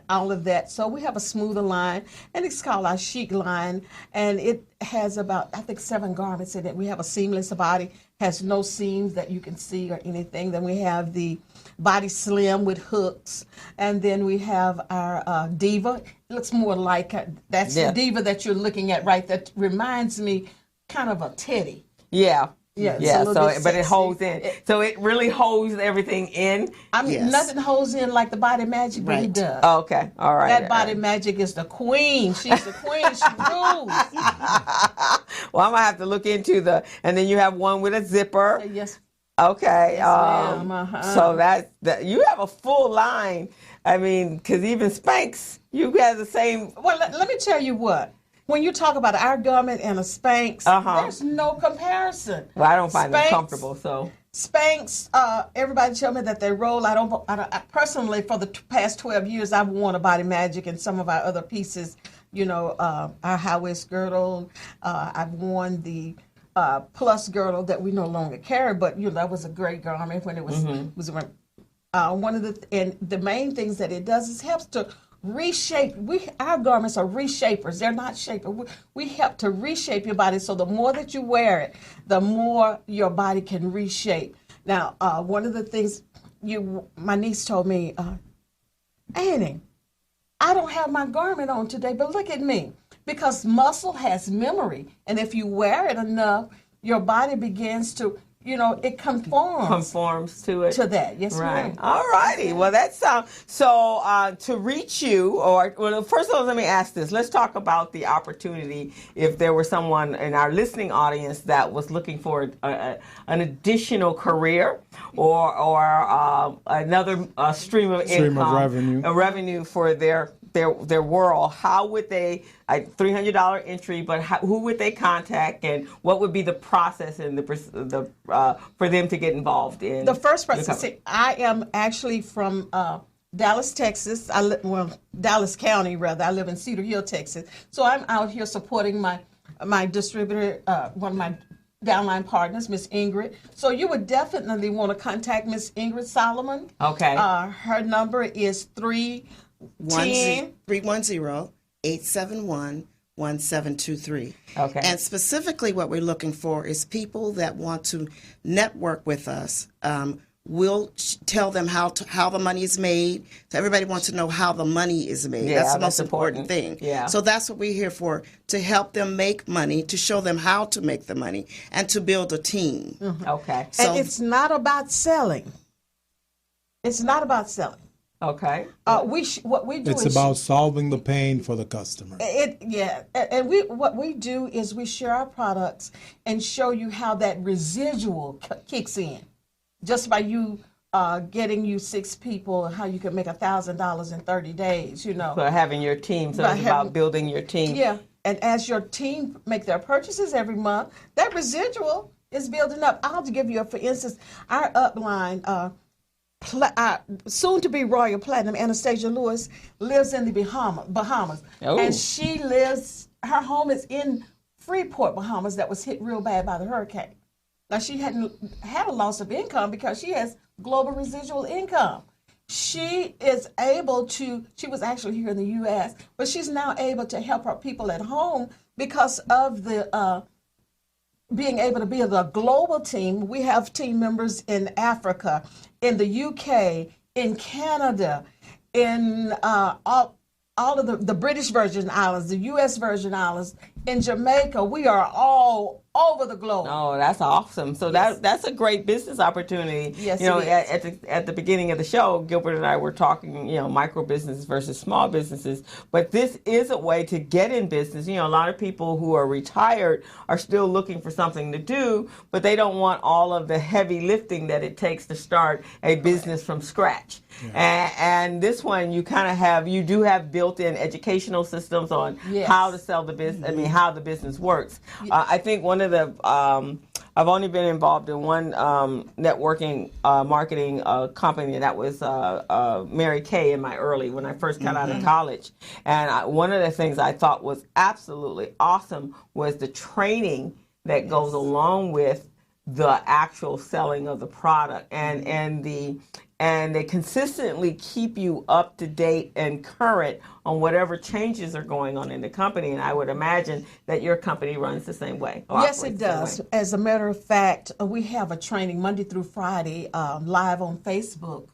all of that. So we have a smoother line, and it's called our chic line, and it has about, I think, 7 garments in it. We have a seamless body, has no seams that you can see or anything. Then we have the body slim with hooks, and then we have our diva. It looks more like that's the diva that you're looking at, right? That reminds me kind of a teddy. Yeah. Yeah, it's a Yeah. little So, bit but it sexy. holds in. So it really holds everything in. I mean, Yes. nothing holds in like the body magic, but it Right. does. Oh, okay. All right. That body magic is the queen. She's the queen. She rules. Well, I'm gonna have to look into and then you have one with a zipper. Yes. Okay. ma'am, So that you have a full line. I mean, because even Spanx, you have the same. Well, let me tell you what. When you talk about our garment and a Spanx, there's no comparison. Well, I don't find them Spanx- comfortable. So Spanx, everybody tell me that they roll. I personally, for the past 12 years, I've worn a Body Magic and some of our other pieces. Our high waist girdle. I've worn the plus girdle that we no longer carry, but that was a great garment when it was one of the main things that it does is helps to reshape. Our garments are reshapers. They're not shapers. We help to reshape your body. So the more that you wear it, the more your body can reshape. Now, one of the things my niece told me, Annie, I don't have my garment on today, but look at me. Because muscle has memory. And if you wear it enough, your body begins to, it conforms to it. to that. Yes, Right. ma'am. All righty. Well, that sounds so. To reach you, first of all, let me ask this. Let's talk about the opportunity. If there were someone in our listening audience that was looking for an additional career or another stream of income, revenue, a revenue for their world, how would they? $300 entry, but who would they contact, and what would be the process and for them to get involved in? The first person, I am actually from Dallas, Texas. Dallas County, rather. I live in Cedar Hill, Texas. So I'm out here supporting my distributor, one of my downline partners, Miss Ingrid. So you would definitely want to contact Miss Ingrid Solomon. Okay. Her number is 310-871-1723. Okay. And specifically what we're looking for is people that want to network with us. We'll tell them how the money is made. So everybody wants to know how the money is made. Yeah, that's the most important thing. Yeah. So that's what we're here for, to help them make money, to show them how to make the money, and to build a team. Mm-hmm. Okay. So and it's not about selling. It's not about selling. Okay. What we do It's is about solving the pain for the customer. And what we do is we share our products and show you how that residual kicks in, just by you getting you 6 people, how you can make $1,000 in 30 days. So having your team, so By it's about building your team. Yeah, and as your team make their purchases every month, that residual is building up. I'll give you for instance, our upline. Soon to be Royal Platinum, Anastasia Lewis, lives in the Bahamas. Oh. And her home is in Freeport, Bahamas, that was hit real bad by the hurricane. Now, she hadn't had a loss of income because she has global residual income. She is able to, she was actually here in the U.S., but she's now able to help her people at home because of the being able to be the global team. We have team members in Africa, in the UK, in Canada, in all of the British Virgin Islands, the U.S. Virgin Islands, in Jamaica. We are all over the globe. Oh, that's awesome. So Yes. that's a great business opportunity. Yes, you know, it is. at the beginning of the show, Gilbert and I were talking, you know, micro businesses versus small businesses. But this is a way to get in business. You know, a lot of people who are retired are still looking for something to do, but they don't want all of the heavy lifting that it takes to start a business from scratch. Yeah. And this one, you kind of have, you do have built-in educational systems on Yes. how to sell the business. I mean, how the business works. I think one of the I've only been involved in one networking marketing company, and that was Mary Kay in my early, when I first got out of college. And one of the things I thought was absolutely awesome was the training that goes along with the actual selling of the product, and they consistently keep you up to date and current on whatever changes are going on in the company. And I would imagine that your company runs the same way. Yes, it does. As a matter of fact, we have a training Monday through Friday live on Facebook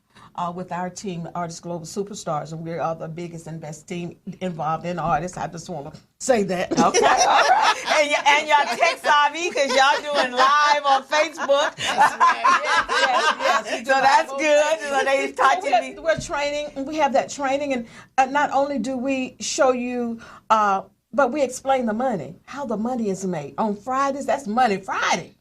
with our team, Ardyss Global Superstars, and we are the biggest and best team involved in Ardyss. I just want to say that. Okay, all right. And y'all tech savvy because y'all doing live on Facebook. Yes. So that's good. So they touching me. We're training. We have that training, and not only do we show you, but we explain the money, how the money is made. On Fridays, that's Money Friday.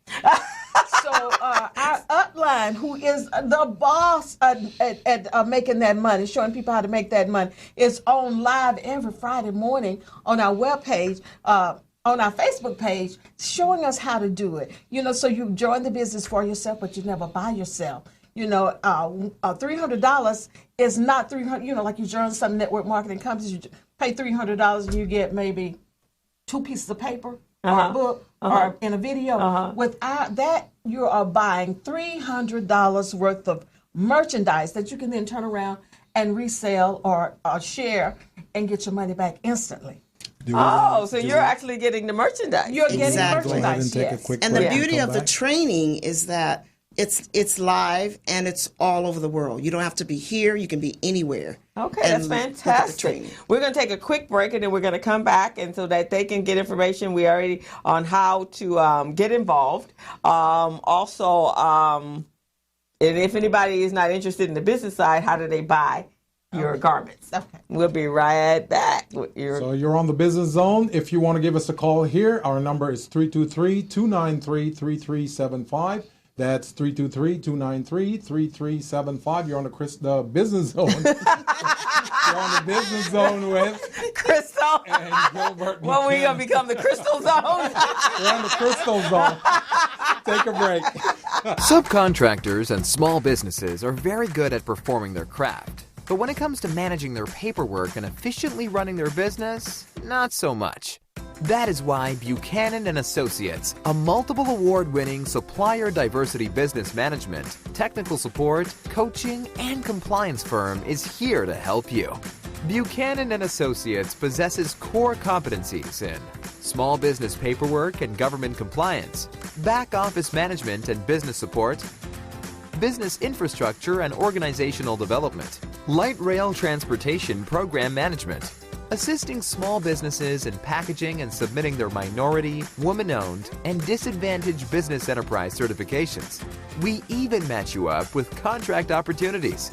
So our upline, who is the boss at making that money, showing people how to make that money, is on live every Friday morning on our webpage, on our Facebook page, showing us how to do it. You know, so you join the business for yourself, but you never buy yourself. You know, $300 is not $300. You know, like you join some network marketing companies, you pay $300 and you get maybe 2 pieces of paper. Or a book, or in a video. Without that, you are buying $300 worth of merchandise that you can then turn around and resell or share and get your money back instantly. So you're actually getting the merchandise. You're getting Exactly. Go ahead and merchandise, take a yes. quick And the break beauty come of the back. training is that it's live and it's all over the world. You don't have to be here. You can be anywhere. Okay, and that's look at the fantastic. training. We're going to take a quick break, and then we're going to come back, and so that they can get information. We already on how to get involved. And if anybody is not interested in the business side, how do they buy your garments? Okay. We'll be right back. With your So you're on the Business Zone. If you want to give us a call here, our number is 323-293-3375. That's 323-293-3375. You're on the Business Zone. You're on the Business Zone with Crystal. and Gilbert. When we going to become the Crystal Zone? We're on the Crystal Zone. Take a break. Subcontractors and small businesses are very good at performing their craft. But when it comes to managing their paperwork and efficiently running their business, not so much. That is why Buchanan & Associates, a multiple award-winning supplier diversity business management, technical support, coaching, and compliance firm is here to help you. Buchanan & Associates possesses core competencies in small business paperwork and government compliance, back office management and business support, business infrastructure and organizational development, light rail transportation program management, assisting small businesses in packaging and submitting their minority, woman-owned, and disadvantaged business enterprise certifications. We even match you up with contract opportunities.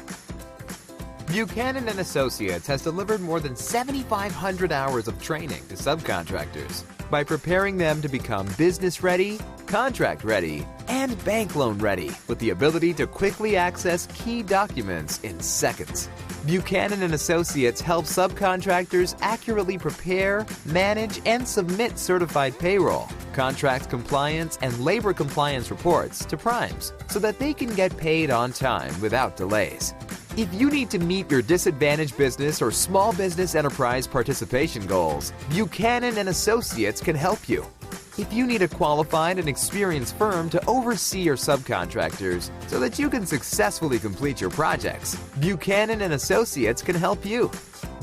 Buchanan & Associates has delivered more than 7,500 hours of training to subcontractors by preparing them to become business ready, contract ready, and bank loan ready with the ability to quickly access key documents in seconds. Buchanan & Associates help subcontractors accurately prepare, manage, and submit certified payroll, contract compliance, and labor compliance reports to primes so that they can get paid on time without delays. If you need to meet your disadvantaged business or small business enterprise participation goals, Buchanan & Associates can help you. If you need a qualified and experienced firm to oversee your subcontractors so that you can successfully complete your projects, Buchanan and Associates can help you.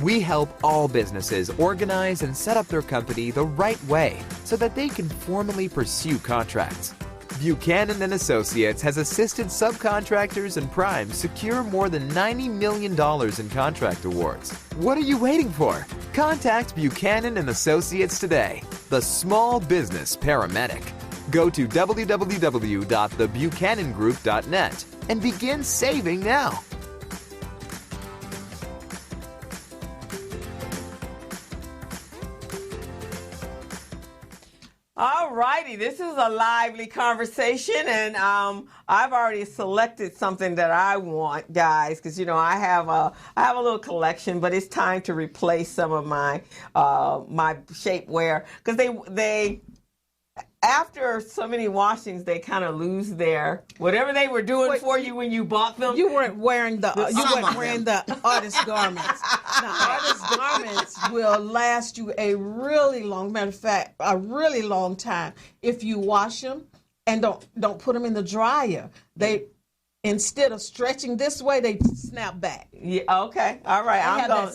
We help all businesses organize and set up their company the right way so that they can formally pursue contracts. Buchanan and Associates has assisted subcontractors and primes secure more than $90 million in contract awards. What are you waiting for? Contact Buchanan and Associates today, the small business paramedic. Go to www.thebuchanangroup.net and begin saving now. All righty, this is a lively conversation, and I've already selected something that I want, guys, because I have a little collection, but it's time to replace some of my my shapewear because they after so many washings they kind of lose their whatever they were doing for you when you bought them. You weren't wearing the artist garments. Now, artist garments will last you a really long, matter of fact, a really long time if you wash them and don't put them in the dryer. They instead of stretching this way, they snap back. Yeah. Okay. All right. I'm gonna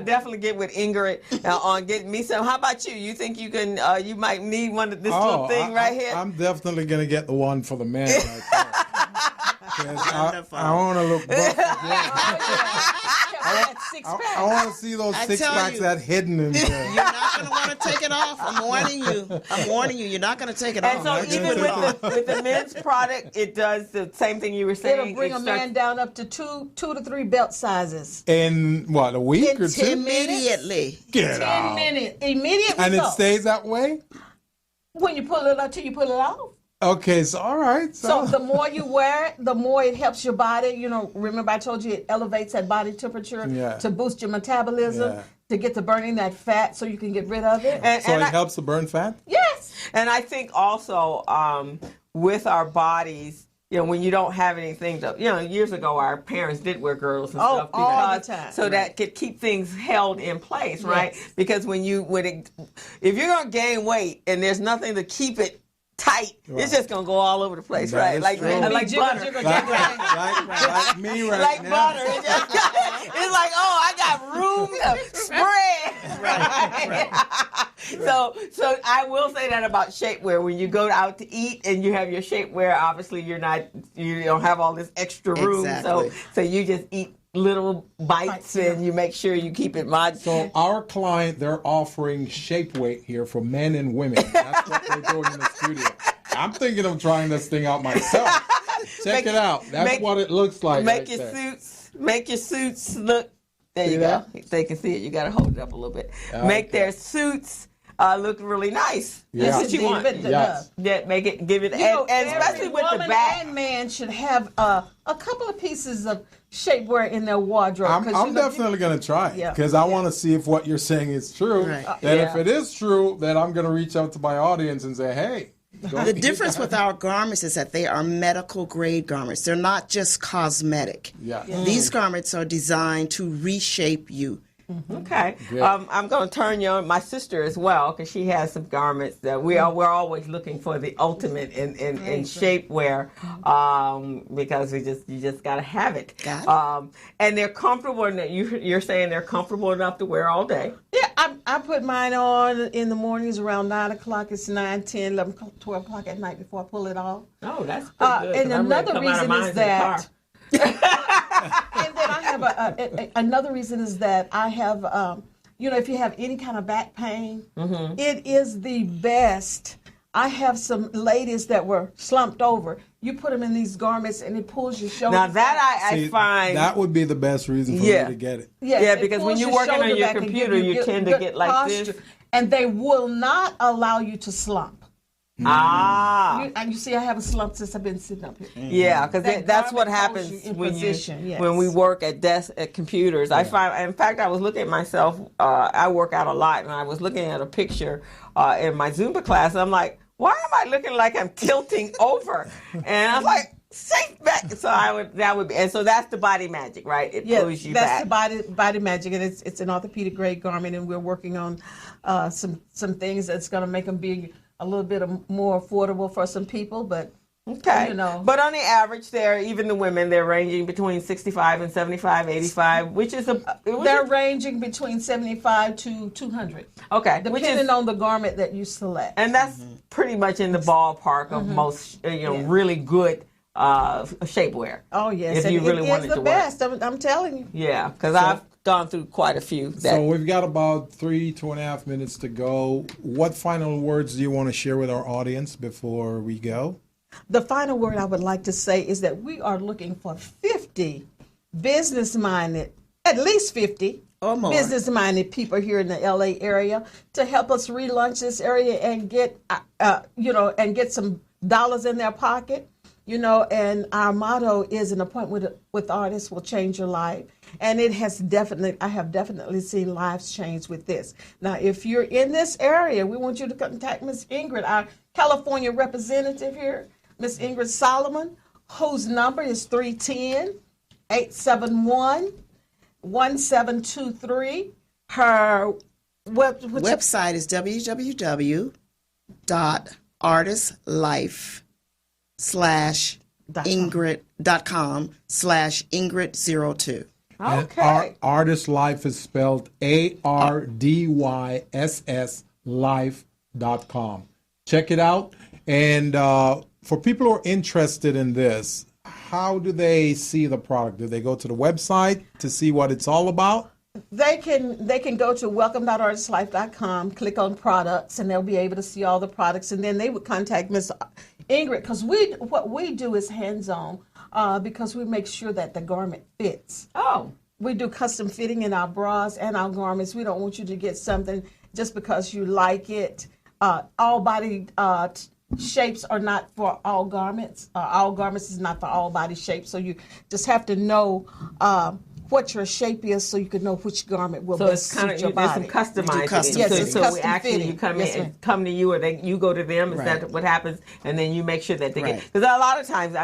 definitely get with Ingrid on getting me some. How about you? You think you can? You might need one of this little thing right here. I'm definitely gonna get the one for the man right there. I want to look buff. I want to see those six packs that hidden in there. You're not going to want to take it off. I'm warning you. You're not going to take it off. And so even with the men's product, it does the same thing you were saying. It'll bring a man down up to two to three belt sizes. In what, a week or two? Immediately. Get out. 10 minutes. Immediately. And it stays that way? When you pull it up till you pull it off. Okay, so all right. So the more you wear it, the more it helps your body. Remember I told you it elevates that body temperature to boost your metabolism, to get to burning that fat so you can get rid of it. And it helps to burn fat? Yes. And I think also with our bodies, when you don't have anything to, years ago our parents did wear girdles and stuff because, all the time. So that could keep things held in place, right? Yes. Because if you're going to gain weight and there's nothing to keep it tight, it's just gonna go all over the place, right? Like butter, like me right like now. butter. It's like, I got room to spread. Right. So I will say that about shapewear. When you go out to eat and you have your shapewear, obviously you don't have all this extra room. Exactly. So you just eat little bites and you make sure you keep it modest. So our client, they're offering shape weight here for men and women. That's what they're doing in the studio. I'm thinking of trying this thing out myself. Check it out. That's what it looks like. Make your suits look. There you go. They can see it. You got to hold it up a little bit. Okay. Make their suits look really nice. Yeah. That's what you want. Yes. Yeah, give it, and especially with the back. And man should have a couple of pieces of shapewear in their wardrobe. I'm definitely going to try it because I want to see if what you're saying is true. Right. If it is true, then I'm going to reach out to my audience and say, hey. The difference with our garments is that they are medical grade garments. They're not just cosmetic. Yeah. These garments are designed to reshape you. Mm-hmm. Okay. I'm going to turn you on my sister as well because she has some garments that we're always looking for the ultimate in shapewear because you just got to have it. And they're comfortable. And you're saying they're comfortable enough to wear all day. Yeah, I put mine on in the mornings around 9 o'clock. It's 9, 10, 11, 12 o'clock at night before I pull it off. Oh, that's pretty good. And another reason is that... and then I have another reason is that I have, if you have any kind of back pain, it is the best. I have some ladies that were slumped over. You put them in these garments and it pulls your shoulder. Now that I find that would be the best reason for me to get it. Yeah, because when you're working on your computer, you tend to get like posture, this, and they will not allow you to slump. And you see, I have a slump since I've been sitting up here. Yeah, because that's what happens when we work at computers. I find, in fact, I was looking at myself. I work out a lot, and I was looking at a picture in my Zumba class. And I'm like, why am I looking like I'm tilting over? And I'm like, sit back. So so that's the body magic, right? It pulls you back. That's the body magic, and it's an orthopedic grade garment, and we're working on some things that's going to make them be a little bit more affordable for some people, but okay. you know. But on the average, even the women, they're ranging between 65 and 75, 85, they're ranging between 75 to 200. Okay. Depending on the garment that you select. And that's pretty much in the ballpark of most, really good shapewear. Oh, yes. If you really want it to the best. I'm telling you. Yeah, because I've gone through quite a few. So we've got about 2.5 minutes to go. What final words do you want to share with our audience before we go? The final word I would like to say is that we are looking for 50 business-minded, at least 50 or more business-minded people here in the LA area to help us relaunch this area and get, and get some dollars in their pocket. And our motto is an appointment with artists will change your life. And I have definitely seen lives change with this. Now, if you're in this area, we want you to contact Miss Ingrid, our California representative here, Miss Ingrid Solomon, whose number is 310-871-1723. Her website is www.ArdyssLife/Ingrid.com/Ingrid02. Okay. ArdyssLife is spelled ArdyssLife.com. Check it out. And for people who are interested in this, how do they see the product? Do they go to the website to see what it's all about? They can go to welcome.ArdyssLife.com, click on products, and they'll be able to see all the products. And then they would contact Miss Ingrid, because what we do is hands-on, because we make sure that the garment fits. Oh. We do custom fitting in our bras and our garments. We don't want you to get something just because you like it. All body shapes are not for all garments. All garments is not for all body shapes. So you just have to know what your shape is, so you can know which garment will best suit your body. There's some customizing. Yes, it's so custom actually fitting. You come to you, or you go to them. Is that what happens? And then you make sure that they get. Because a lot of times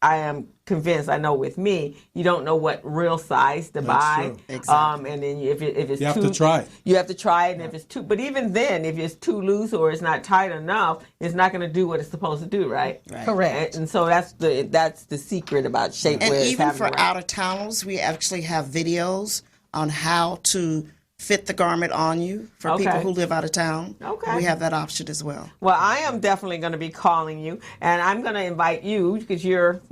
I am convinced, I know with me, you don't know what real size to buy. True. Exactly. And then if it's you have to try it. You have to try it, and if it's too, but even then, if it's too loose or it's not tight enough, it's not going to do what it's supposed to do, right? Correct. And so that's the secret about shapewear. And even for out-of-towners, we actually have videos on how to fit the garment on you for people who live out of town. Okay. We have that option as well. Well, I am definitely going to be calling you, and I'm going to invite you, because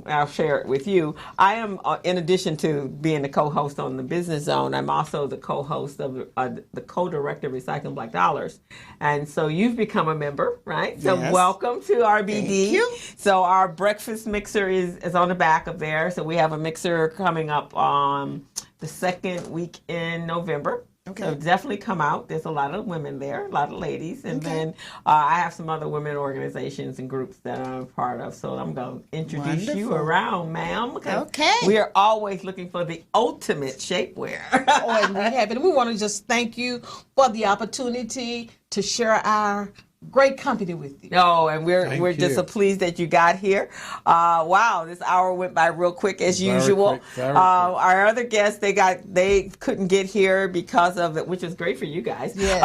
I'll share it with you. I am, in addition to being the co-host on the Business Zone, I'm also the co-host of the co-director of Recycling Black Dollars. And so you've become a member, right? So welcome to RBD. Thank you. So our breakfast mixer is on the back of there. So we have a mixer coming up on the second week in November. Okay. So definitely come out. There's a lot of women there, a lot of ladies. And then I have some other women organizations and groups that I'm a part of. So I'm going to introduce you around, ma'am. Okay. We are always looking for the ultimate shapewear. And we have it. And we want to just thank you for the opportunity to share our great company with you. No, and we're just so pleased that you got here. Wow, this hour went by real quick as usual. Very quick. Our other guests, they couldn't get here because of it, which was great for you guys. Yes.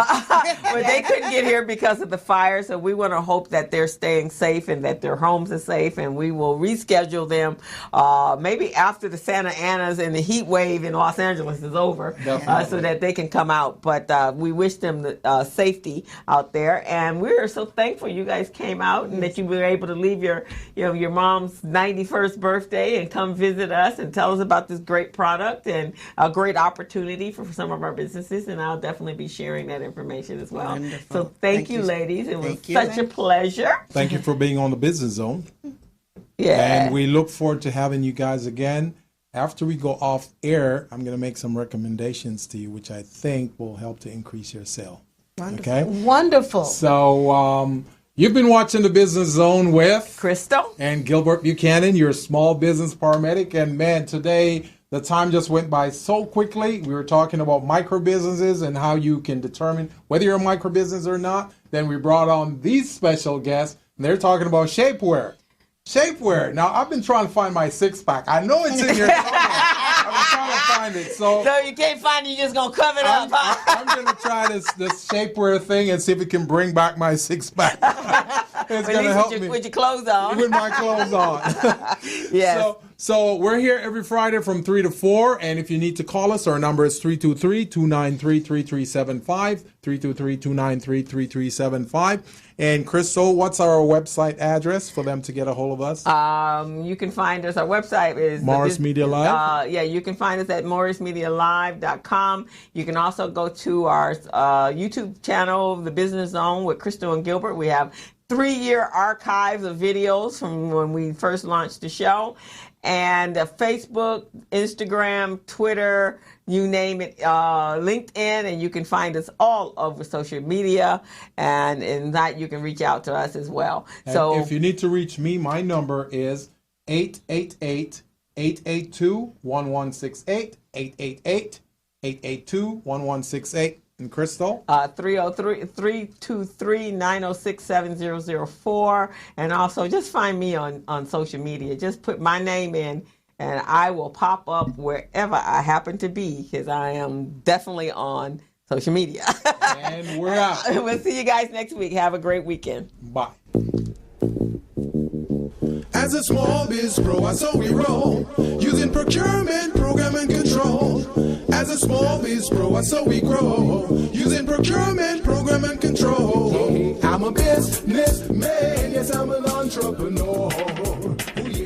But they couldn't get here because of the fire. So we want to hope that they're staying safe and that their homes are safe. And we will reschedule them maybe after the Santa Anas and the heat wave in Los Angeles is over, so that they can come out. But we wish them the safety out there. And we're so thankful you guys came out and that you were able to leave your mom's 91st birthday and come visit us and tell us about this great product and a great opportunity for some of our businesses. And I'll definitely be sharing that information as well. Wonderful. So thank you, ladies. It was such a pleasure. Thank you for being on the Business Zone. Yeah. And we look forward to having you guys again. After we go off air, I'm going to make some recommendations to you, which I think will help to increase your sale. Wonderful. Okay. Wonderful. So you've been watching the Business Zone with Crystal and Gilbert Buchanan, your small business paramedic. And man, today the time just went by so quickly. We were talking about micro businesses and how you can determine whether you're a micro business or not. Then we brought on these special guests, and they're talking about shapewear. Shapewear. Now, I've been trying to find my six-pack. I know it's in here somewhere. I've been trying to find it. So you can't find it. You're just gonna cover it up. I'm gonna try this shapewear thing and see if it can bring back my six pack. It's gonna help me with your clothes on. With my clothes on. Yes. So we're here every Friday from 3 to 4, and if you need to call us, our number is 323-293-3375, 323-293-3375. And Crystal, what's our website address for them to get a hold of us? You can find us. Our website is Morris Media Live. You can find us at morrismedialive.com. You can also go to our YouTube channel, The Business Zone with Crystal and Gilbert. We have 3-year archives of videos from when we first launched the show. And Facebook, Instagram, Twitter, you name it, LinkedIn, and you can find us all over social media. And in that, you can reach out to us as well. And so if you need to reach me, my number is 888-882-1168, 888-882-1168. And Crystal? 323-906-7004. And also just find me on social media. Just put my name in and I will pop up wherever I happen to be because I am definitely on social media. And we're out. We'll see you guys next week. Have a great weekend. Bye. As a small biz pro, I saw we roll, using procurement, program, and control. As a small biz pro, I saw we grow, using procurement, program, and control. I'm a businessman, yes, I'm an entrepreneur. Ooh, yeah.